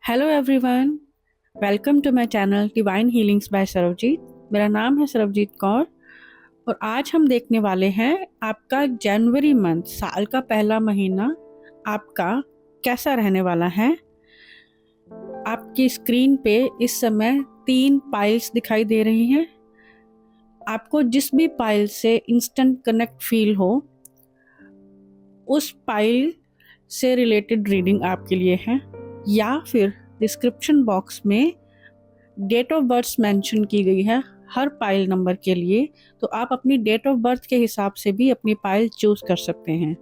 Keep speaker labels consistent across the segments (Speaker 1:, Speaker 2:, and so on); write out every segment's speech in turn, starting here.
Speaker 1: Hello everyone, welcome to my channel divine healings by Sarabjit. मेरा नाम है सरबजीत कौर और आज हम देखने वाले हैं आपका जनवरी मंथ, साल का पहला महीना आपका कैसा रहने वाला है। आपकी स्क्रीन पे इस समय 3 पाइल्स दिखाई दे रही हैं। आपको जिस भी पाइल से इंस्टेंट कनेक्ट फील हो, उस पाइल से रिलेटेड रीडिंग आपके लिए है, या फिर डिस्क्रिप्शन बॉक्स में डेट ऑफ बर्थ मेंशन की गई है हर पाइल नंबर के लिए, तो आप अपनी डेट ऑफ बर्थ के हिसाब से भी अपनी पाइल चूज कर सकते हैं।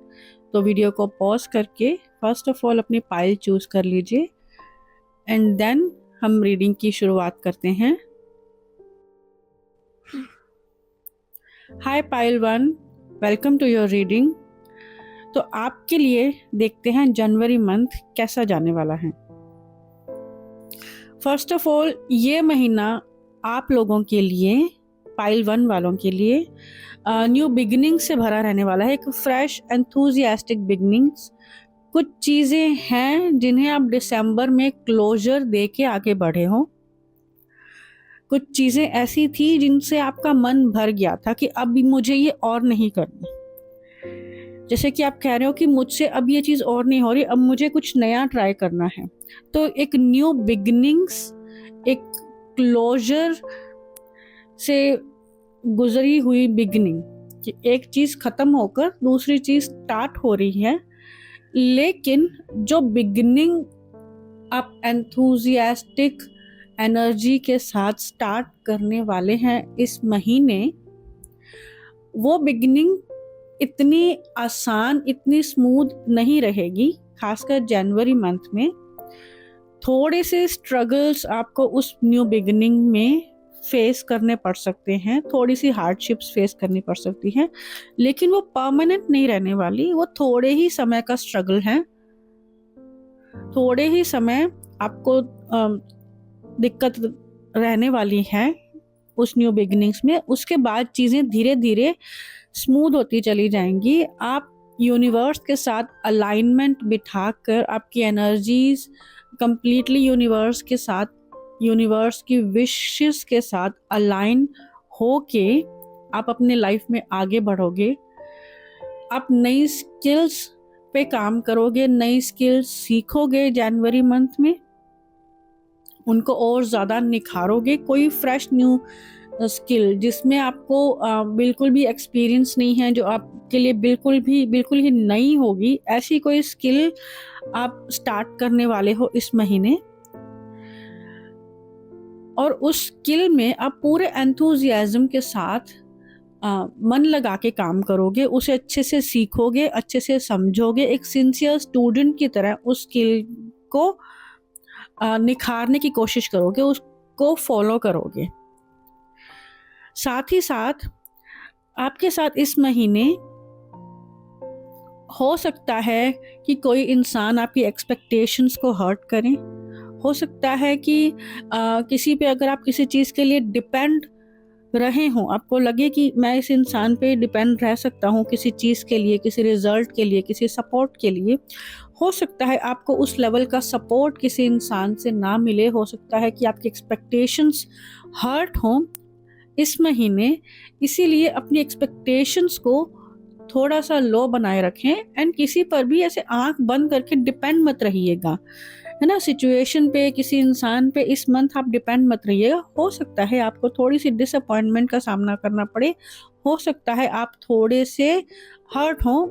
Speaker 1: तो वीडियो को पॉज करके फर्स्ट ऑफ ऑल अपनी पाइल चूज कर लीजिए एंड देन हम रीडिंग की शुरुआत करते हैं। Hi pile 1, welcome to your reading. तो आपके लिए देखते हैं जनवरी मंथ कैसा जाने वाला है। फर्स्ट ऑफ ऑल, ये महीना आप लोगों के लिए, पाइल 1 वालों के लिए न्यू बिगिनिंग से भरा रहने वाला है। एक फ्रेश एंथुजियास्टिक बिगिनिंग्स। कुछ चीज़ें हैं जिन्हें आप दिसंबर में क्लोजर दे के आगे बढ़े हो। कुछ चीज़ें ऐसी थी जिनसे आपका मन भर गया था कि अब मुझे ये और नहीं करनी। जैसे कि आप कह रहे हो कि मुझसे अब ये चीज़ और नहीं हो रही, अब मुझे कुछ नया ट्राई करना है। तो एक न्यू बिगिनिंग्स, एक क्लोजर से गुजरी हुई बिगिनिंग, कि एक चीज़ ख़त्म होकर दूसरी चीज़ स्टार्ट हो रही है। लेकिन जो बिगिनिंग आप एंथुजियास्टिक एनर्जी के साथ स्टार्ट करने वाले हैं इस महीने, वो बिगिनिंग इतनी आसान, इतनी स्मूथ नहीं रहेगी। खासकर जनवरी मंथ में थोड़े से स्ट्रगल्स आपको उस न्यू बिगिनिंग में फेस करने पड़ सकते हैं, थोड़ी सी हार्डशिप्स फेस करनी पड़ सकती हैं, लेकिन वो परमानेंट नहीं रहने वाली। वो थोड़े ही समय का स्ट्रगल है, थोड़े ही समय आपको दिक्कत रहने वाली है उस न्यू बिगिनिंग्स में। उसके बाद चीज़ें धीरे धीरे स्मूथ होती चली जाएंगी। आप यूनिवर्स के साथ अलाइनमेंट बिठाकर आपकी एनर्जीज कंप्लीटली यूनिवर्स के साथ, यूनिवर्स की विशेस के साथ अलाइन हो के आप अपने लाइफ में आगे बढ़ोगे। आप नई स्किल्स पे काम करोगे, नई स्किल्स सीखोगे जनवरी मंथ में, उनको और ज़्यादा निखारोगे। कोई फ्रेश न्यू स्किल जिसमें आपको बिल्कुल भी एक्सपीरियंस नहीं है, जो आपके लिए बिल्कुल ही नई होगी, ऐसी कोई स्किल आप स्टार्ट करने वाले हो इस महीने। और उस स्किल में आप पूरे एंथुजियाज्म के साथ मन लगा के काम करोगे, उसे अच्छे से सीखोगे, अच्छे से समझोगे, एक सिंसियर स्टूडेंट की तरह उस स्किल को निखारने की कोशिश करोगे, उसको फॉलो करोगे। साथ ही साथ आपके साथ इस महीने हो सकता है कि कोई इंसान आपकी एक्सपेक्टेशंस को हर्ट करे। हो सकता है कि किसी पे, अगर आप किसी चीज़ के लिए डिपेंड रहे हों, आपको लगे कि मैं इस इंसान पे डिपेंड रह सकता हूँ किसी चीज़ के लिए, किसी रिजल्ट के लिए, किसी सपोर्ट के लिए। हो सकता है आपको उस लेवल का सपोर्ट किसी इंसान से ना मिले। हो सकता है कि आपकी एक्सपेक्टेशंस हर्ट हों इस महीने। इसीलिए अपनी एक्सपेक्टेशंस को थोड़ा सा लो बनाए रखें एंड किसी पर भी ऐसे आंख बंद करके डिपेंड मत रहिएगा, है ना। सिचुएशन पे, किसी इंसान पे इस मंथ आप डिपेंड मत रहिएगा। हो सकता है आपको थोड़ी सी डिसअपॉइंटमेंट का सामना करना पड़े, हो सकता है आप थोड़े से हर्ट हों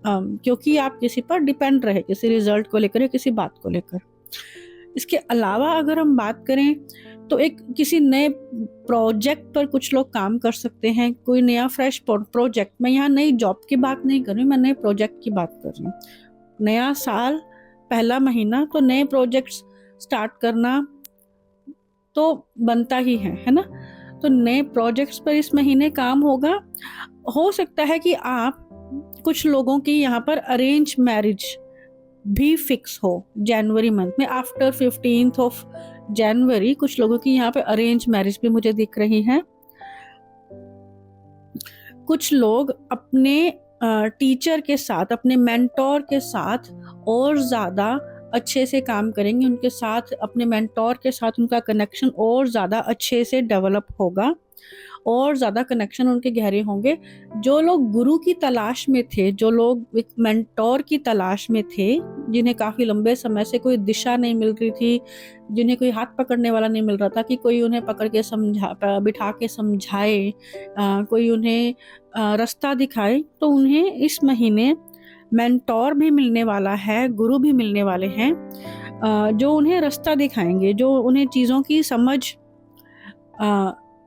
Speaker 1: क्योंकि आप किसी पर डिपेंड रहे, किसी रिजल्ट को लेकर या किसी बात को लेकर। इसके अलावा अगर हम बात करें तो एक किसी नए प्रोजेक्ट पर कुछ लोग काम कर सकते हैं, कोई नया फ्रेश प्रोजेक्ट। मैं यहाँ नई जॉब की बात नहीं कर रही, मैं नए प्रोजेक्ट की बात कर रही हूँ। नया साल, पहला महीना, तो नए प्रोजेक्ट्स स्टार्ट करना तो बनता ही है ना। तो नए प्रोजेक्ट्स पर इस महीने काम होगा। हो सकता है कि आप, कुछ लोगों की यहाँ पर अरेंज मैरिज भी फिक्स हो जनवरी मंथ में। आफ्टर 15th ऑफ जनवरी कुछ लोगों की यहाँ पे अरेंज मैरिज भी मुझे दिख रही है। कुछ लोग अपने टीचर के साथ, अपने मेंटोर के साथ और ज़्यादा अच्छे से काम करेंगे, उनके साथ अपने मेंटोर के साथ उनका कनेक्शन और ज़्यादा अच्छे से डेवलप होगा और ज़्यादा कनेक्शन उनके गहरे होंगे। जो लोग गुरु की तलाश में थे, जो लोग एक मेंटोर की तलाश में थे, जिन्हें काफ़ी लंबे समय से कोई दिशा नहीं मिल रही थी, जिन्हें कोई हाथ पकड़ने वाला नहीं मिल रहा था कि कोई उन्हें पकड़ के बिठा के समझाए, कोई उन्हें रास्ता दिखाए, तो उन्हें इस महीने मेंटोर भी मिलने वाला है, गुरु भी मिलने वाले हैं, जो उन्हें रास्ता दिखाएंगे, जो उन्हें चीज़ों की समझ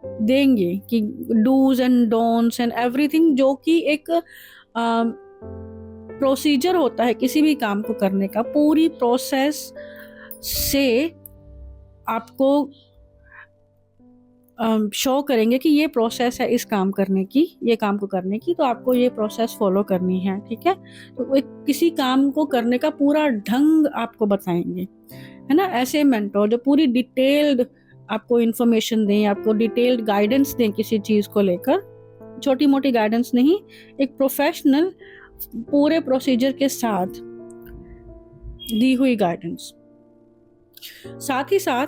Speaker 1: देंगे कि dos and don'ts and everything, जो कि एक प्रोसीजर होता है किसी भी काम को करने का। पूरी प्रोसेस से आपको शो करेंगे कि ये प्रोसेस है इस काम करने की, ये काम को करने की, तो आपको ये प्रोसेस फॉलो करनी है, ठीक है। तो एक किसी काम को करने का पूरा ढंग आपको बताएंगे, है ना। ऐसे मेंटोर जो पूरी डिटेल्ड आपको इन्फॉर्मेशन दें, आपको डिटेल्ड गाइडेंस दें किसी चीज़ को लेकर, छोटी मोटी गाइडेंस नहीं, एक प्रोफेशनल पूरे प्रोसीजर के साथ दी हुई गाइडेंस। साथ ही साथ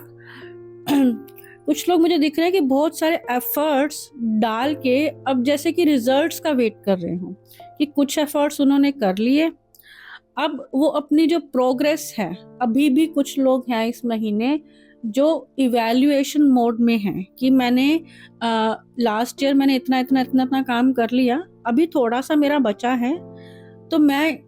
Speaker 1: कुछ लोग मुझे दिख रहे हैं कि बहुत सारे एफर्ट्स डाल के अब जैसे कि रिजल्ट्स का वेट कर रहे हो, कि कुछ एफर्ट्स उन्होंने कर लिए, अब वो अपनी जो प्रोग्रेस है, अभी भी कुछ लोग हैं इस महीने जो इवैल्यूएशन मोड में हैं कि मैंने लास्ट ईयर मैंने इतना इतना इतना इतना काम कर लिया, अभी थोड़ा सा मेरा बचा है, तो मैं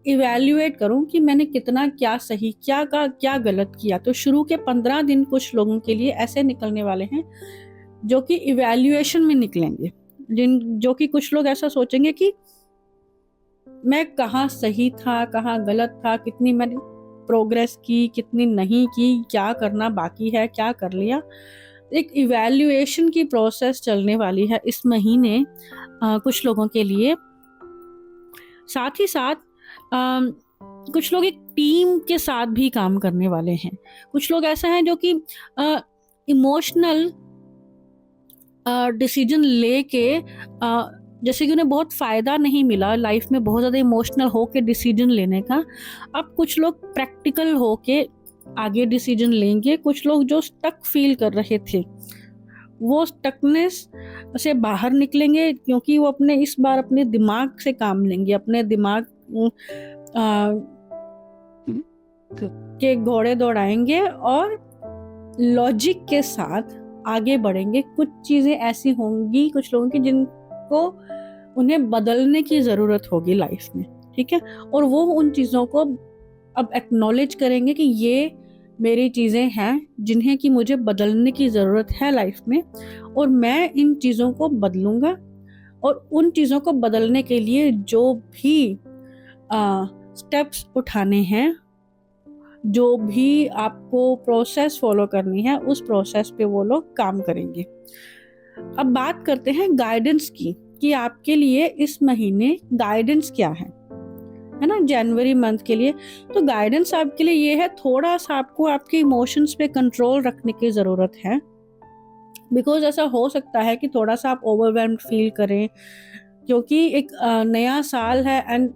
Speaker 1: इवैल्यूएट करूं कि मैंने कितना, क्या सही, क्या गलत किया। तो शुरू के 15 दिन कुछ लोगों के लिए ऐसे निकलने वाले हैं जो कि इवैल्यूएशन में निकलेंगे, जो कि कुछ लोग ऐसा सोचेंगे कि मैं कहाँ सही था, कहाँ गलत था, कितनी मैंने प्रोग्रेस की, कितनी नहीं की, क्या करना बाकी है, क्या कर लिया। एक इवैल्यूएशन की प्रोसेस चलने वाली है इस महीने कुछ लोगों के लिए। साथ ही साथ कुछ लोग एक टीम के साथ भी काम करने वाले हैं। कुछ लोग ऐसा हैं जो कि इमोशनल डिसीजन लेके, जैसे कि उन्हें बहुत फ़ायदा नहीं मिला लाइफ में बहुत ज़्यादा इमोशनल होके डिसीजन लेने का, अब कुछ लोग प्रैक्टिकल होके आगे डिसीजन लेंगे। कुछ लोग जो स्टक फील कर रहे थे वो स्टकनेस से बाहर निकलेंगे, क्योंकि वो अपने इस बार अपने दिमाग से काम लेंगे, अपने दिमाग के घोड़े दौड़ाएंगे और लॉजिक के साथ आगे बढ़ेंगे। कुछ चीज़ें ऐसी होंगी कुछ लोगों की जिनको उन्हें बदलने की ज़रूरत होगी लाइफ में, ठीक है, और वो उन चीज़ों को अब एक्नॉलेज करेंगे कि ये मेरी चीज़ें हैं जिन्हें कि मुझे बदलने की ज़रूरत है लाइफ में, और मैं इन चीज़ों को बदलूँगा। और उन चीज़ों को बदलने के लिए जो भी स्टेप्स उठाने हैं, जो भी आपको प्रोसेस फॉलो करनी है, उस प्रोसेस पे वो लोग काम करेंगे। अब बात करते हैं गाइडेंस की, कि आपके लिए इस महीने गाइडेंस क्या है ना, जनवरी मंथ के लिए। तो गाइडेंस आपके लिए ये है, थोड़ा सा आपको आपके इमोशंस पे कंट्रोल रखने की ज़रूरत है, बिकॉज ऐसा हो सकता है कि थोड़ा सा आप ओवरवेल्म्ड फील करें, क्योंकि एक नया साल है एंड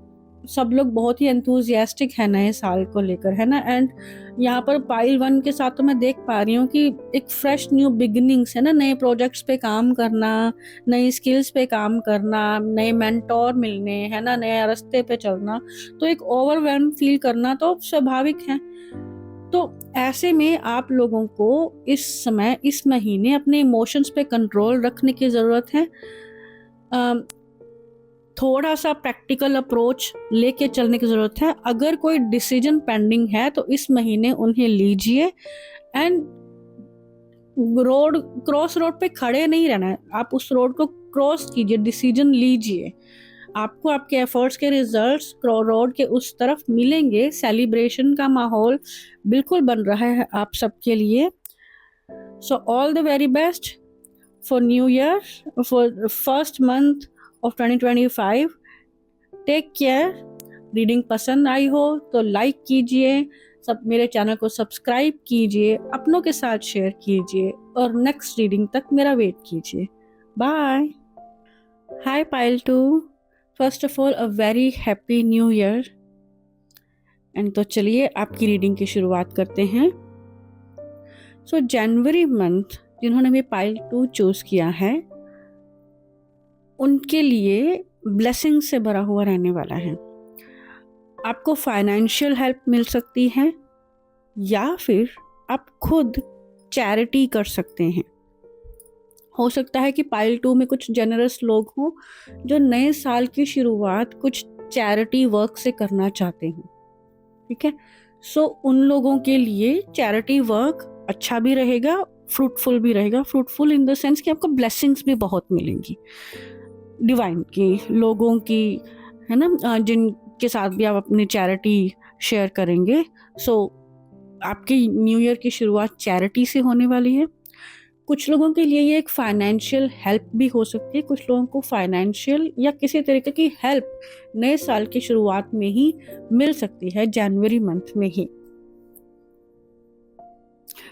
Speaker 1: सब लोग बहुत ही एंथुजियास्टिक है नए साल को लेकर, है ना। एंड यहाँ पर पाइल 1 के साथ तो मैं देख पा रही हूँ कि एक फ्रेश न्यू बिगिनिंग्स है ना, नए प्रोजेक्ट्स पे काम करना, नई स्किल्स पे काम करना, नए मेंटोर मिलने, है ना, नए रास्ते पे चलना, तो एक ओवरवेल्म फील करना तो स्वाभाविक है। तो ऐसे में आप लोगों को इस समय, इस महीने अपने इमोशंस पे कंट्रोल रखने की ज़रूरत है, थोड़ा सा प्रैक्टिकल अप्रोच लेके चलने की ज़रूरत है। अगर कोई डिसीजन पेंडिंग है तो इस महीने उन्हें लीजिए, एंड क्रॉस रोड पे खड़े नहीं रहना है, आप उस रोड को क्रॉस कीजिए, डिसीजन लीजिए। आपको आपके एफर्ट्स के रिजल्ट्स रोड के उस तरफ मिलेंगे। सेलिब्रेशन का माहौल बिल्कुल बन रहा है आप सबके लिए। So all the very best for new year, for first month of 2025। Take care. Reading पसंद आई हो तो लाइक कीजिए, सब मेरे चैनल को सब्सक्राइब कीजिए, अपनों के साथ शेयर कीजिए, और नेक्स्ट रीडिंग तक मेरा वेट कीजिए। Bye. Hi pile 2, first of all a very happy new year. And तो चलिए आपकी रीडिंग की शुरुआत करते हैं। सो जनवरी मंथ जिन्होंने भी पाइल 2 चूज किया है उनके लिए ब्लेसिंग से भरा हुआ रहने वाला है। आपको फाइनेंशियल हेल्प मिल सकती है या फिर आप खुद चैरिटी कर सकते हैं। हो सकता है कि पाइल 2 में कुछ जेनरस लोग हों जो नए साल की शुरुआत कुछ चैरिटी वर्क से करना चाहते हों। ठीक है, सो उन लोगों के लिए चैरिटी वर्क अच्छा भी रहेगा, फ्रूटफुल भी रहेगा। फ्रूटफुल इन द सेंस कि आपको ब्लेसिंग्स भी बहुत मिलेंगी डिवाइन की, लोगों की, है ना, जिनके साथ भी आप अपनी चैरिटी शेयर करेंगे। सो आपकी न्यू ईयर की शुरुआत चैरिटी से होने वाली है। कुछ लोगों के लिए ये एक फाइनेंशियल हेल्प भी हो सकती है। कुछ लोगों को फाइनेंशियल या किसी तरीके की हेल्प नए साल की शुरुआत में ही मिल सकती है, जनवरी मंथ में ही।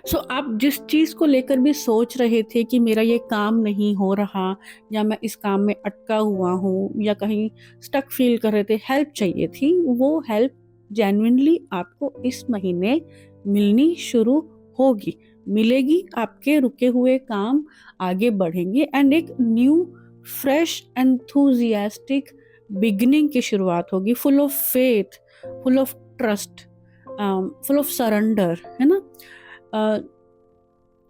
Speaker 1: सो आप जिस चीज़ को लेकर भी सोच रहे थे कि मेरा ये काम नहीं हो रहा या मैं इस काम में अटका हुआ हूँ या कहीं स्टक फील कर रहे थे, हेल्प चाहिए थी, वो हेल्प जेन्युइनली आपको इस महीने मिलनी शुरू होगी, मिलेगी। आपके रुके हुए काम आगे बढ़ेंगे एंड एक न्यू फ्रेश एंथुजियास्टिक बिगिनिंग की शुरुआत होगी, full of faith, full of trust, full of surrender, है ना।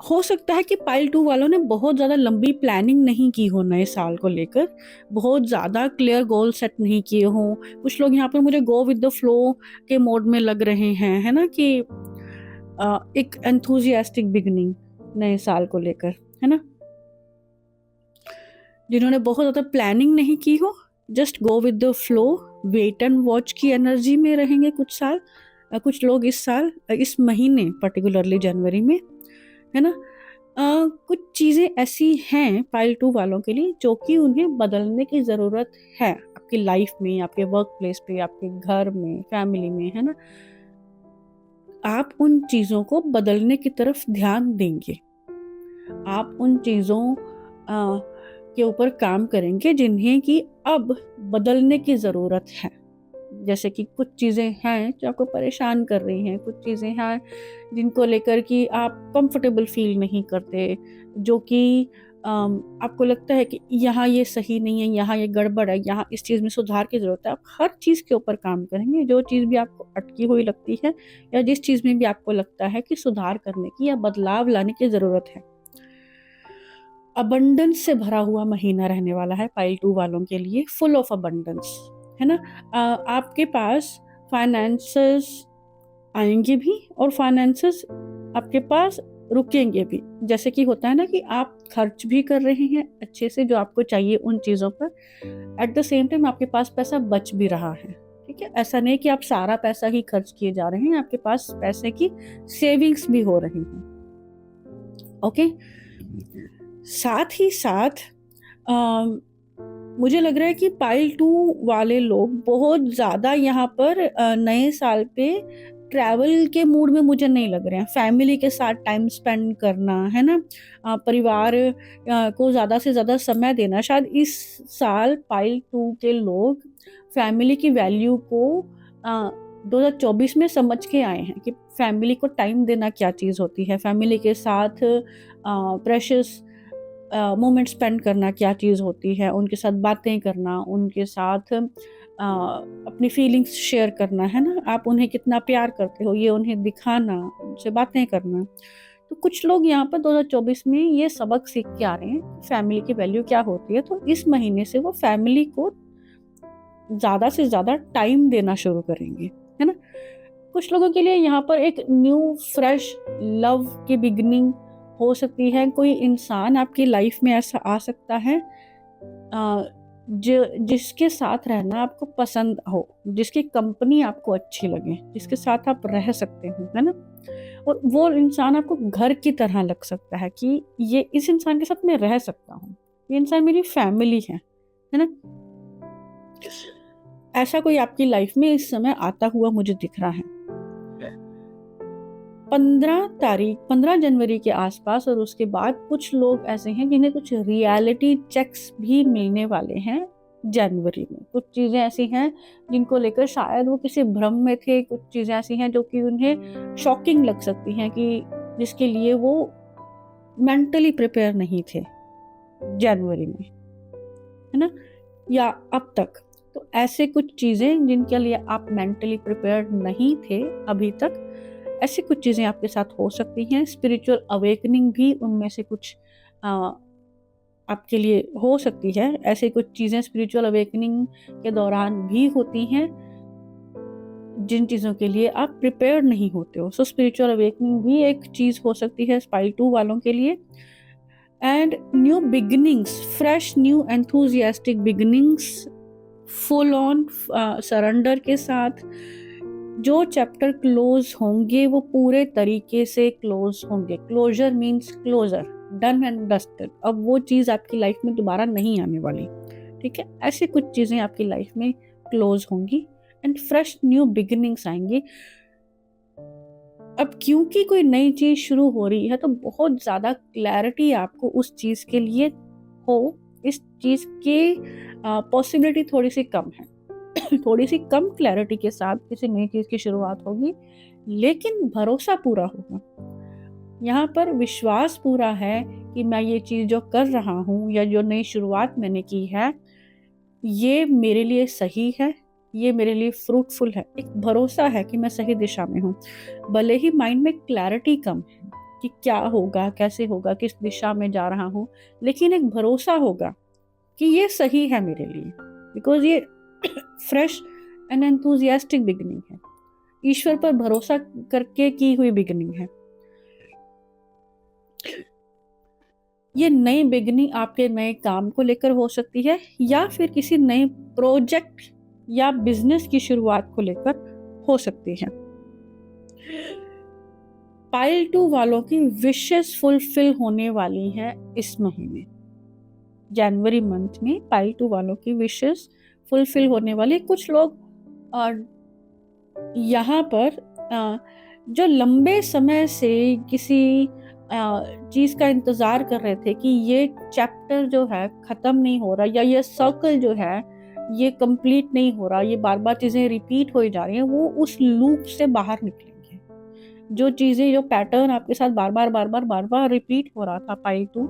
Speaker 1: हो सकता है कि पाइल 2 वालों ने बहुत ज़्यादा लंबी प्लानिंग नहीं की हो नए साल को लेकर, बहुत ज़्यादा क्लियर गोल सेट नहीं किए हों। कुछ लोग यहाँ पर मुझे गो विद द फ्लो के मोड में लग रहे हैं, है ना, कि एक एंथुजियास्टिक बिगनिंग नए साल को लेकर, है ना। जिन्होंने बहुत ज़्यादा प्लानिंग नहीं की हो, just go with the flow, wait and watch की एनर्जी में रहेंगे कुछ साल, कुछ लोग इस साल, इस महीने पर्टिकुलरली जनवरी में, है ना। कुछ चीज़ें ऐसी हैं पाइल 2 वालों के लिए जो कि उन्हें बदलने की ज़रूरत है आपकी लाइफ में, आपके वर्क प्लेस पे, आपके घर में, फैमिली में, है ना। आप उन चीज़ों को बदलने की तरफ ध्यान देंगे, आप उन चीज़ों के ऊपर काम करेंगे जिन्हें कि अब बदलने की ज़रूरत है। जैसे कि कुछ चीज़ें हैं जो आपको परेशान कर रही हैं, कुछ चीज़ें हैं जिनको लेकर कि आप कंफर्टेबल फील नहीं करते, जो कि आपको लगता है कि यहाँ ये सही नहीं है, यहाँ ये गड़बड़ है, यहाँ इस चीज़ में सुधार की ज़रूरत है। आप हर चीज़ के ऊपर काम करेंगे, जो चीज़ भी आपको अटकी हुई लगती है या जिस चीज़ में भी आपको लगता है कि सुधार करने की या बदलाव लाने की ज़रूरत है। अबंडेंस से भरा हुआ महीना रहने वाला है पाइल 2 वालों के लिए, फुल ऑफ अबंडेंस, है ना। आपके पास फाइनेंसेस आएंगे भी और फाइनेंसेस आपके पास रुकेंगे भी। जैसे कि होता है ना कि आप खर्च भी कर रहे हैं अच्छे से जो आपको चाहिए उन चीज़ों पर, एट द सेम टाइम आपके पास पैसा बच भी रहा है। ठीक है, ऐसा नहीं कि आप सारा पैसा ही खर्च किए जा रहे हैं, आपके पास पैसे की सेविंग्स भी हो रही हैं। ओके, साथ ही साथ मुझे लग रहा है कि पाइल 2 वाले लोग बहुत ज़्यादा यहाँ पर नए साल पे ट्रैवल के मूड में मुझे नहीं लग रहे हैं। फैमिली के साथ टाइम स्पेंड करना, है ना, परिवार को ज़्यादा से ज़्यादा समय देना। शायद इस साल पाइल 2 के लोग फैमिली की वैल्यू को 2024 में समझ के आए हैं कि फैमिली को टाइम देना क्या चीज़ होती है, फैमिली के साथ प्रेशियस मोमेंट स्पेंड करना क्या चीज़ होती है, उनके साथ बातें करना, उनके साथ अपनी फीलिंग्स शेयर करना, है ना। आप उन्हें कितना प्यार करते हो ये उन्हें दिखाना, उनसे बातें करना। तो कुछ लोग यहाँ पर 2024 में ये सबक सीख के आ रहे हैं कि फैमिली की वैल्यू क्या होती है। तो इस महीने से वो फैमिली को ज़्यादा से ज़्यादा टाइम देना शुरू करेंगे, है ना। कुछ लोगों के लिए यहाँ पर एक न्यू फ्रेश लव की बिगनिंग हो सकती है। कोई इंसान आपकी लाइफ में ऐसा आ सकता है जिसके साथ रहना आपको पसंद हो, जिसकी कंपनी आपको अच्छी लगे, जिसके साथ आप रह सकते हो, है ना। और वो इंसान आपको घर की तरह लग सकता है कि ये इस इंसान के साथ मैं रह सकता हूँ, ये इंसान मेरी फैमिली है ना। ऐसा कोई आपकी लाइफ में इस समय आता हुआ मुझे दिख रहा है। 15 जनवरी के आसपास और उसके बाद कुछ लोग ऐसे हैं जिन्हें कुछ रियलिटी चेक्स भी मिलने वाले हैं जनवरी में कुछ चीज़ें ऐसी हैं जिनको लेकर शायद वो किसी भ्रम में थे, कुछ चीज़ें ऐसी हैं जो कि उन्हें शॉकिंग लग सकती हैं कि जिसके लिए वो मेंटली प्रिपेयर नहीं थे जनवरी में, है ना, या अब तक। तो ऐसे कुछ चीज़ें जिनके लिए आप मेंटली प्रिपेयर नहीं थे अभी तक, ऐसी कुछ चीज़ें आपके साथ हो सकती हैं। स्पिरिचुअल अवेकनिंग भी उनमें से कुछ आपके लिए हो सकती है। ऐसे कुछ चीज़ें स्पिरिचुअल अवेकनिंग के दौरान भी होती हैं जिन चीज़ों के लिए आप प्रिपेयर नहीं होते हो। सो स्पिरिचुअल अवेकनिंग भी एक चीज़ हो सकती है स्पाइल 2 वालों के लिए। And new beginnings, fresh new enthusiastic beginnings, full on surrender के साथ जो चैप्टर क्लोज होंगे वो पूरे तरीके से क्लोज होंगे। Closure means closure, done and dusted. अब वो चीज़ आपकी लाइफ में दोबारा नहीं आने वाली, ठीक है। ऐसी कुछ चीज़ें आपकी लाइफ में क्लोज होंगी एंड फ्रेश न्यू बिगिनिंग्स आएंगी। अब क्योंकि कोई नई चीज़ शुरू हो रही है तो बहुत ज़्यादा क्लैरिटी आपको उस चीज़ के लिए हो, इस चीज़ की पॉसिबिलिटी थोड़ी सी कम है। थोड़ी सी कम क्लैरिटी के साथ किसी नई चीज़ की शुरुआत होगी, लेकिन भरोसा पूरा होगा। यहाँ पर विश्वास पूरा है कि मैं ये चीज़ जो कर रहा हूँ या जो नई शुरुआत मैंने की है, ये मेरे लिए सही है, ये मेरे लिए फ्रूटफुल है। एक भरोसा है कि मैं सही दिशा में हूँ। भले ही माइंड में क्लैरिटी कम है कि क्या होगा, कैसे होगा, किस दिशा में जा रहा हूँ, लेकिन एक भरोसा होगा कि ये सही है मेरे लिए, बिकॉज़ ये फ्रेश एंड एंथुसियास्टिक बिगिनिंग है। ईश्वर पर भरोसा करके की हुई बिगिनिंग है। ये नई बिगिनिंग आपके नए काम को लेकर हो सकती है या फिर किसी नए प्रोजेक्ट या बिजनेस की शुरुआत को लेकर हो सकती है। पाइल 2 वालों की विशेस फुलफिल होने वाली हैं इस महीने। जनवरी मंथ में पाइल 2 वालों की विशेस फुलफिल होने वाली। कुछ लोग यहाँ पर जो लंबे समय से किसी चीज़ का इंतज़ार कर रहे थे कि ये चैप्टर जो है ख़त्म नहीं हो रहा, या ये सर्कल जो है ये कंप्लीट नहीं हो रहा, ये बार-बार चीज़ें रिपीट हो जा रही हैं, वो उस लूप से बाहर निकलेंगे। जो चीज़ें, जो पैटर्न आपके साथ बार-बार रिपीट हो रहा था पाइल 2,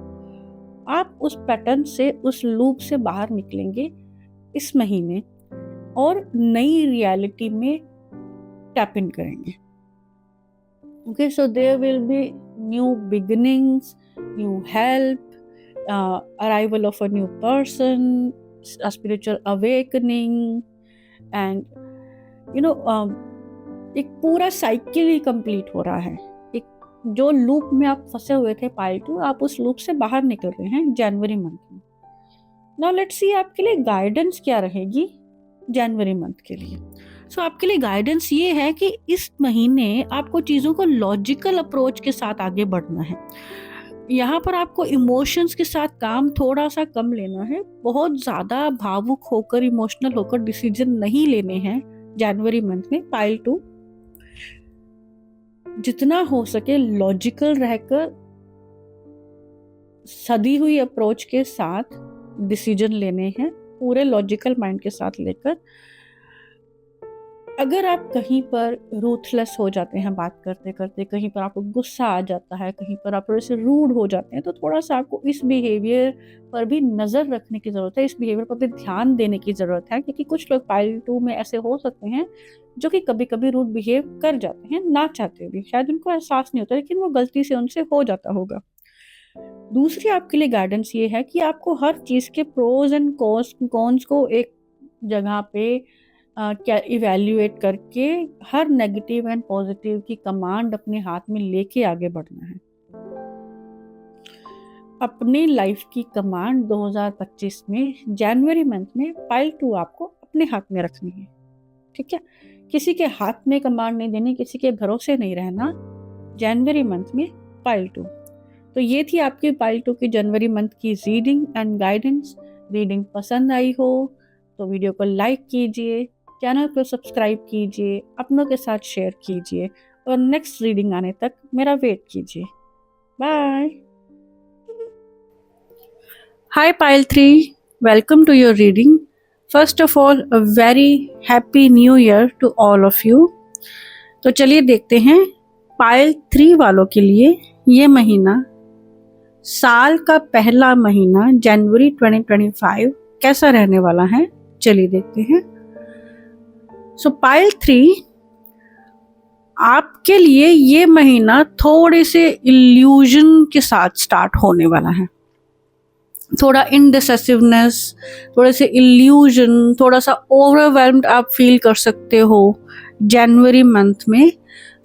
Speaker 1: आप उस पैटर्न से, उस लूप से बाहर निकलेंगे इस महीने और नई रियलिटी में टैप इन करेंगे। Okay, so there will be new beginnings, new help, arrival of a new person, a spiritual awakening, and एक पूरा साइकिल ही कंप्लीट हो रहा है। एक जो लूप में आप फंसे हुए थे पाइल 2, आप उस लूप से बाहर निकल रहे हैं जनवरी मंथ में। नाउ लेट्स सी आपके लिए गाइडेंस क्या रहेगी जनवरी मंथ के लिए। सो आपके लिए गाइडेंस ये है कि इस महीने आपको चीज़ों को लॉजिकल अप्रोच के साथ आगे बढ़ना है। यहाँ पर आपको इमोशंस के साथ काम थोड़ा सा कम लेना है। बहुत ज़्यादा भावुक होकर, इमोशनल होकर डिसीजन नहीं लेने हैं जनवरी मंथ में पाइल 2। जितना हो सके लॉजिकल रहकर, सदी हुई अप्रोच के साथ डिसीजन लेने हैं, पूरे लॉजिकल माइंड के साथ लेकर। अगर आप कहीं पर रूथलेस हो जाते हैं बात करते करते, कहीं पर आपको गुस्सा आ जाता है, कहीं पर आप थोड़े से रूड हो जाते हैं, तो थोड़ा सा आपको इस बिहेवियर पर भी नज़र रखने की ज़रूरत है, इस बिहेवियर पर भी ध्यान देने की ज़रूरत है। क्योंकि कुछ लोग पाइल 2 में ऐसे हो सकते हैं जो कि कभी कभी रूड बिहेव कर जाते हैं, ना चाहते भी, शायद उनको एहसास नहीं होता, लेकिन वो गलती से उनसे हो जाता होगा। दूसरी आपके लिए गाइडेंस ये है कि आपको हर चीज़ के प्रोज एंड कॉन्स को एक जगह पे क्या इवैल्यूएट करके हर नेगेटिव एंड पॉजिटिव की कमांड अपने हाथ में लेके आगे बढ़ना है। अपनी लाइफ की कमांड 2025 में जनवरी मंथ में पाइल 2 आपको अपने हाथ में रखनी है, ठीक है। किसी के हाथ में कमांड नहीं देनी, किसी के भरोसे नहीं रहना जनवरी मंथ में पाइल 2। तो ये थी आपकी पाइल 2 की जनवरी मंथ की रीडिंग एंड गाइडेंस। रीडिंग पसंद आई हो तो वीडियो को लाइक कीजिए, चैनल को सब्सक्राइब कीजिए, अपनों के साथ शेयर कीजिए और नेक्स्ट रीडिंग आने तक मेरा वेट कीजिए। Bye. Hi pile 3, welcome to your reading. First of all a very happy new year to all of you. तो चलिए देखते हैं पाइल 3 वालों के लिए ये महीना, साल का पहला महीना जनवरी 2025 कैसा रहने वाला है। चलिए देखते हैं। सो पाइल 3, आपके लिए ये महीना थोड़े से इल्यूजन के साथ स्टार्ट होने वाला है। थोड़ा इनडिसेसिवनेस, थोड़े से इल्यूजन, थोड़ा सा ओवरवेल्म्ड आप फील कर सकते हो जनवरी मंथ में।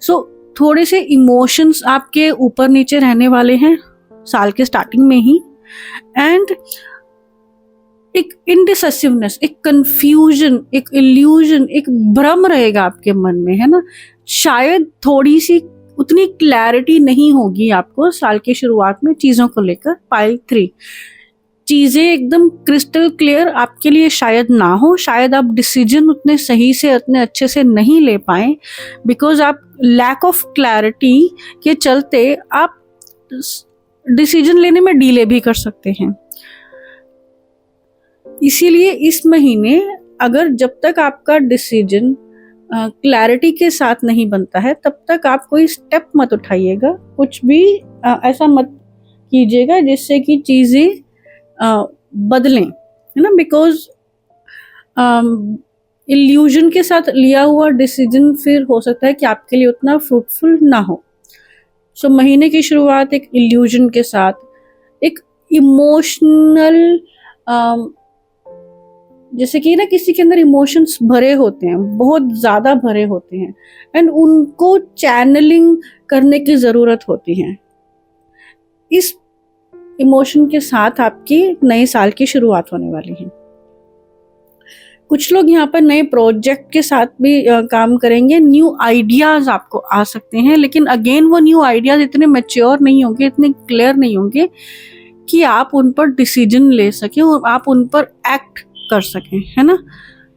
Speaker 1: सो थोड़े से इमोशंस आपके ऊपर नीचे रहने वाले हैं साल के स्टार्टिंग में ही। एंड एक इनडिसेसिवनेस, एक कंफ्यूजन, एक इल्यूजन, एक भ्रम रहेगा आपके मन में, है ना। शायद थोड़ी सी उतनी क्लैरिटी नहीं होगी आपको साल की शुरुआत में चीज़ों को लेकर। पाइल 3, चीज़ें एकदम क्रिस्टल क्लियर आपके लिए शायद ना हो, शायद आप डिसीजन उतने सही से, उतने अच्छे से नहीं ले पाएं, बिकॉज आप लैक ऑफ क्लैरिटी के चलते आप डिसीजन लेने में डीले भी कर सकते हैं। इसीलिए इस महीने अगर जब तक आपका डिसीजन क्लैरिटी के साथ नहीं बनता है तब तक आप कोई स्टेप मत उठाइएगा, कुछ भी ऐसा मत कीजिएगा जिससे कि चीज़ें बदलें, है ना। बिकॉज इल्यूजन के साथ लिया हुआ डिसीजन फिर हो सकता है कि आपके लिए उतना फ्रूटफुल ना हो। सो महीने की शुरुआत एक इल्यूजन के साथ, एक इमोशनल, जैसे कि ना किसी के अंदर इमोशंस भरे होते हैं, बहुत ज़्यादा भरे होते हैं, एंड उनको चैनलिंग करने की ज़रूरत होती है। इस इमोशन के साथ आपकी नए साल की शुरुआत होने वाली है। कुछ लोग यहाँ पर नए प्रोजेक्ट के साथ भी काम करेंगे, न्यू आइडियाज़ आपको आ सकते हैं, लेकिन अगेन वो न्यू आइडियाज़ इतने मैच्योर नहीं होंगे, इतने क्लियर नहीं होंगे कि आप उन पर डिसीजन ले सकें और आप उन पर एक्ट कर सकें, है ना।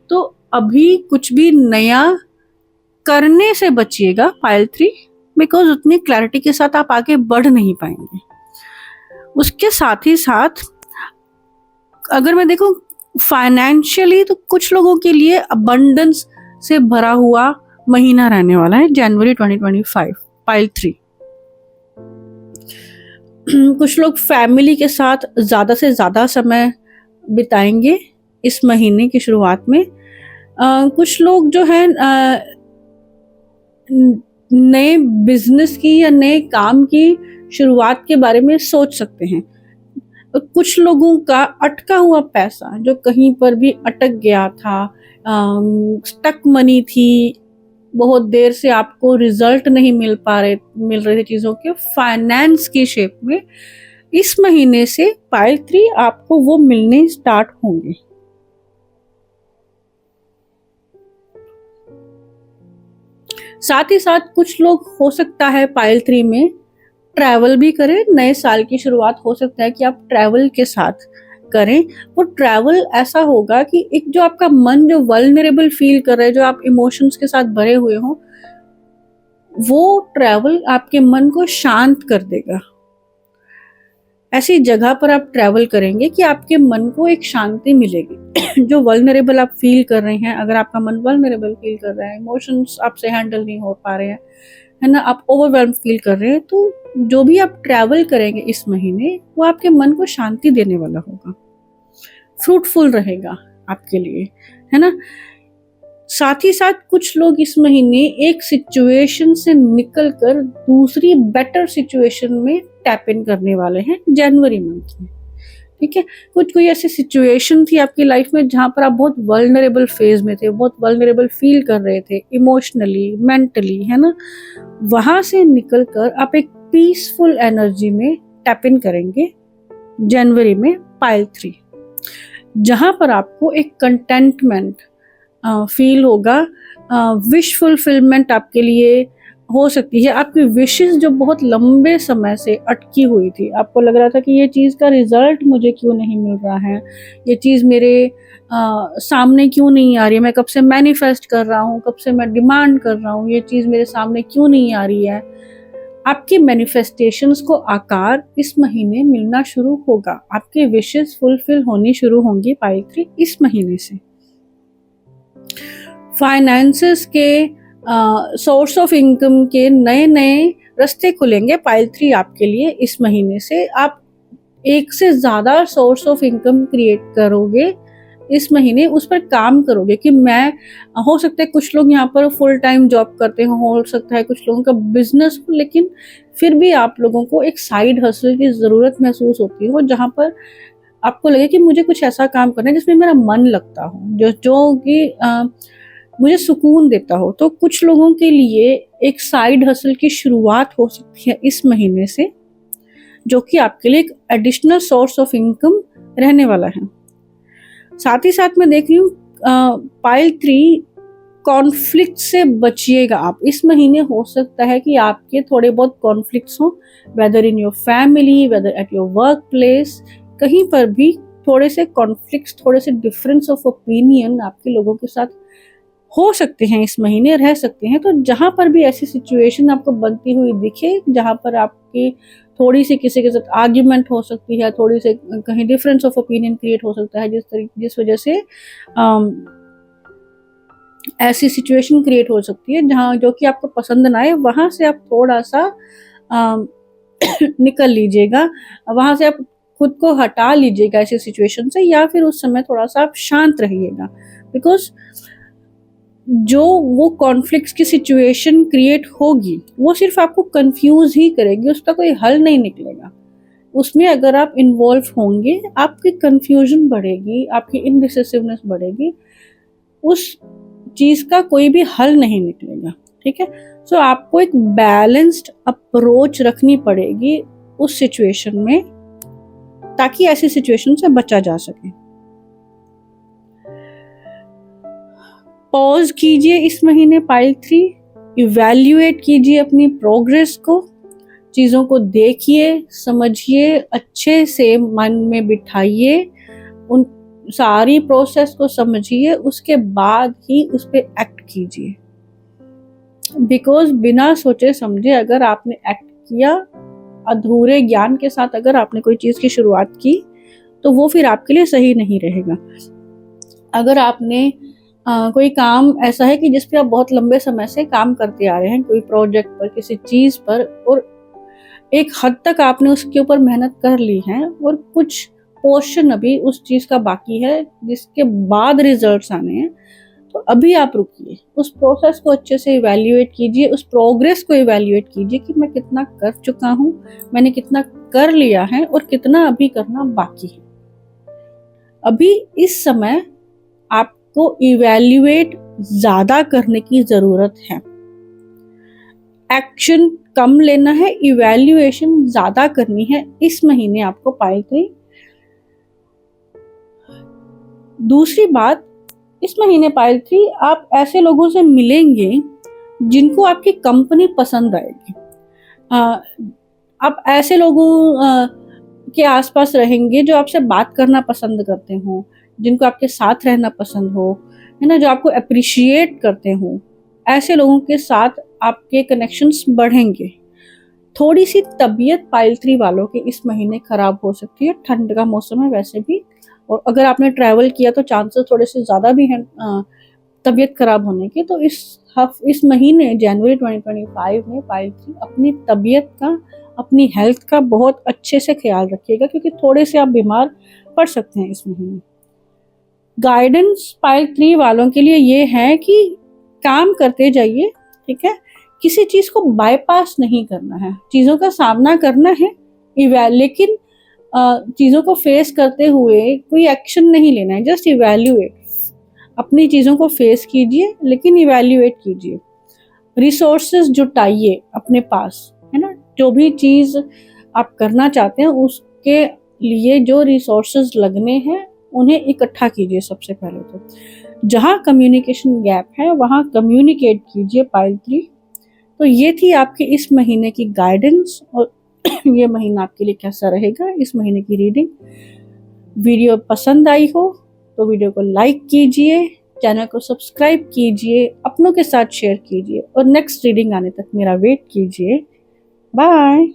Speaker 1: तो अभी कुछ भी नया करने से बचिएगा पाइल 3, बिकॉज उतनी क्लैरिटी के साथ आप आगे बढ़ नहीं पाएंगे। उसके साथ ही साथ अगर मैं देखूं फाइनेंशियली, तो कुछ लोगों के लिए अबंडेंस से भरा हुआ महीना रहने वाला है जनवरी 2025, पाइल 3। कुछ लोग फैमिली के साथ ज़्यादा से ज़्यादा समय बिताएंगे इस महीने की शुरुआत में। कुछ लोग जो है नए बिजनेस की या नए काम की शुरुआत के बारे में सोच सकते हैं। कुछ लोगों का अटका हुआ पैसा जो कहीं पर भी अटक गया था, स्टक मनी थी, बहुत देर से आपको रिजल्ट नहीं मिल रहे थे चीज़ों के फाइनेंस की शेप में, इस महीने से पाइल 3 आपको वो मिलने स्टार्ट होंगे। साथ ही साथ कुछ लोग हो सकता है पाइल 3 में ट्रैवल भी करें। नए साल की शुरुआत हो सकता है कि आप ट्रैवल के साथ करें। वो ट्रैवल ऐसा होगा कि एक जो आपका मन जो वल्नरेबल फील कर रहा है, जो आप इमोशंस के साथ भरे हुए हो, वो ट्रैवल आपके मन को शांत कर देगा। ऐसी जगह पर आप ट्रैवल करेंगे कि आपके मन को एक शांति मिलेगी। जो वल्नरेबल आप फील कर रहे हैं, अगर आपका मन वल्नरेबल फील कर रहा है, इमोशंस आपसे हैंडल नहीं हो पा रहे हैं, है ना, आप ओवरवेल्म फील कर रहे हैं, तो जो भी आप ट्रैवल करेंगे इस महीने वो आपके मन को शांति देने वाला होगा, फ्रूटफुल रहेगा आपके लिए, है ना। साथ ही साथ कुछ लोग इस महीने एक सिचुएशन से निकलकर दूसरी बेटर सिचुएशन में टैप इन करने वाले हैं जनवरी मंथ में। ठीक है, कोई ऐसी सिचुएशन थी आपकी लाइफ में जहाँ पर आप बहुत वल्नरेबल फेज में थे, बहुत वल्नरेबल फील कर रहे थे इमोशनली, मेंटली, है ना, वहाँ से निकलकर आप एक पीसफुल एनर्जी में टैप इन करेंगे जनवरी में पाइल 3, जहाँ पर आपको एक कंटेंटमेंट फील होगा, विश फुलफिलमेंट आपके लिए हो सकती है। आपकी विशेस जो बहुत लंबे समय से अटकी हुई थी, आपको लग रहा था कि ये चीज़ का रिजल्ट मुझे क्यों नहीं मिल रहा है, ये चीज़ मेरे सामने क्यों नहीं आ रही है, मैं कब से मैनिफेस्ट कर रहा हूँ, कब से मैं डिमांड कर रहा हूँ, ये चीज़ मेरे सामने क्यों नहीं आ रही है। आपके मैनिफेस्टेशंस को आकार इस महीने मिलना शुरू होगा, आपके विशेस फुलफिल होनी शुरू होंगी पाइल 3 इस महीने से। फाइनेंसेस के सोर्स ऑफ इनकम के नए नए रास्ते खुलेंगे पाइल 3 आपके लिए। इस महीने से आप एक से ज़्यादा सोर्स ऑफ इनकम क्रिएट करोगे इस महीने, उस पर काम करोगे कि मैं, हो सकता है कुछ लोग यहाँ पर फुल टाइम जॉब करते हो सकता है कुछ लोगों का बिजनेस हो, लेकिन फिर भी आप लोगों को एक साइड हसल की ज़रूरत महसूस होती है, जहाँ पर आपको लगे कि मुझे कुछ ऐसा काम करना है जिसमें मेरा मन लगता हो, जो कि मुझे सुकून देता हो। तो कुछ लोगों के लिए एक साइड हसल की शुरुआत हो सकती है इस महीने से, जो कि आपके लिए एक एडिशनल सोर्स ऑफ इनकम रहने वाला है। साथ ही साथ मैं देख रही हूँ पाइल 3, कॉन्फ्लिक्ट से बचिएगा आप इस महीने। हो सकता है कि आपके थोड़े बहुत कॉन्फ्लिक्ट्स हो, whether in your family, whether at your work place, कहीं पर भी थोड़े से कॉन्फ्लिक्ट्स, थोड़े से डिफरेंस ऑफ ओपिनियन आपके लोगों के साथ हो सकते हैं इस महीने, रह सकते हैं। तो जहाँ पर भी ऐसी सिचुएशन आपको बनती हुई दिखे, जहाँ पर आपकी थोड़ी सी किसी के साथ आर्ग्यूमेंट हो सकती है, थोड़ी सी कहीं डिफरेंस ऑफ ओपिनियन क्रिएट हो सकता है, जिस वजह से ऐसी सिचुएशन क्रिएट हो सकती है जहाँ जो कि आपको पसंद ना आए, वहाँ से आप थोड़ा सा निकल लीजिएगा, वहाँ से आप खुद को हटा लीजिएगा ऐसी सिचुएशन से, या फिर उस समय थोड़ा सा आप शांत रहिएगा। बिकॉज जो वो कॉन्फ्लिक्ट्स की सिचुएशन क्रिएट होगी वो सिर्फ आपको कंफ्यूज ही करेगी, उसका कोई हल नहीं निकलेगा। उसमें अगर आप इन्वॉल्व होंगे, आपकी कंफ्यूजन बढ़ेगी, आपकी इनडिसिसिवनेस बढ़ेगी, उस चीज़ का कोई भी हल नहीं निकलेगा। ठीक है, सो आपको एक बैलेंस्ड अप्रोच रखनी पड़ेगी उस सिचुएशन में, ताकि ऐसी सिचुएशन से बचा जा सके। पॉज कीजिए इस महीने पाइल 3, इवैल्यूएट कीजिए अपनी प्रोग्रेस को, चीज़ों को देखिए, समझिए, अच्छे से मन में बिठाइए, उन सारी प्रोसेस को समझिए, उसके बाद ही उस पर एक्ट कीजिए। बिकॉज बिना सोचे समझे अगर आपने एक्ट किया, अधूरे ज्ञान के साथ अगर आपने कोई चीज़ की शुरुआत की, तो वो फिर आपके लिए सही नहीं रहेगा। अगर आपने कोई काम ऐसा है कि जिस पे आप बहुत लंबे समय से काम करते आ रहे हैं, कोई प्रोजेक्ट पर, किसी चीज़ पर, और एक हद तक आपने उसके ऊपर मेहनत कर ली है और कुछ पोर्शन अभी उस चीज़ का बाकी है जिसके बाद रिजल्ट्स आने हैं, तो अभी आप रुकिए, उस प्रोसेस को अच्छे से इवैल्यूएट कीजिए, उस प्रोग्रेस को इवैल्यूएट कीजिए कि मैं कितना कर चुका हूँ, मैंने कितना कर लिया है और कितना अभी करना बाकी है। अभी इस समय आपको इवैल्यूएट ज़्यादा करने की ज़रूरत है, एक्शन कम लेना है, इवैल्यूएशन ज़्यादा करनी है इस महीने आपको पाइल 3। दूसरी बात, इस महीने पाइल 3 आप ऐसे लोगों से मिलेंगे जिनको आपकी कंपनी पसंद आएगी। आप ऐसे लोगों के आसपास रहेंगे जो आपसे बात करना पसंद करते हो, जिनको आपके साथ रहना पसंद हो, है ना, जो आपको अप्रिशिएट करते हो। ऐसे लोगों के साथ आपके कनेक्शंस बढ़ेंगे। थोड़ी सी तबीयत पाइल 3 वालों की इस महीने खराब हो सकती है, ठंड का मौसम है वैसे भी, और अगर आपने ट्रैवल किया तो चांसेस थोड़े से ज़्यादा भी हैं तबीयत खराब होने के। तो इस महीने जनवरी 2025 में पाइल 3 अपनी तबीयत का, अपनी हेल्थ का बहुत अच्छे से ख्याल रखिएगा, क्योंकि थोड़े से आप बीमार पड़ सकते हैं इस महीने। गाइडेंस पाइल 3 वालों के लिए ये है कि काम करते जाइए, ठीक है, किसी चीज़ को बाईपास नहीं करना है, चीज़ों का सामना करना है, लेकिन चीज़ों को फेस करते हुए कोई एक्शन नहीं लेना है, जस्ट इवैल्यूएट। अपनी चीज़ों को फेस कीजिए लेकिन इवैल्यूएट कीजिए, रिसोर्सेज जुटाइए अपने पास, है ना, जो भी चीज़ आप करना चाहते हैं उसके लिए जो रिसोर्सेज लगने हैं उन्हें इकट्ठा कीजिए। सबसे पहले तो जहाँ कम्युनिकेशन गैप है वहाँ कम्युनिकेट कीजिए पाइल 3। तो ये थी आपके इस महीने की गाइडेंस, और ये महीना आपके लिए कैसा रहेगा, इस महीने की रीडिंग। वीडियो पसंद आई हो तो वीडियो को लाइक कीजिए, चैनल को सब्सक्राइब कीजिए, अपनों के साथ शेयर कीजिए, और नेक्स्ट रीडिंग आने तक मेरा वेट कीजिए। बाय।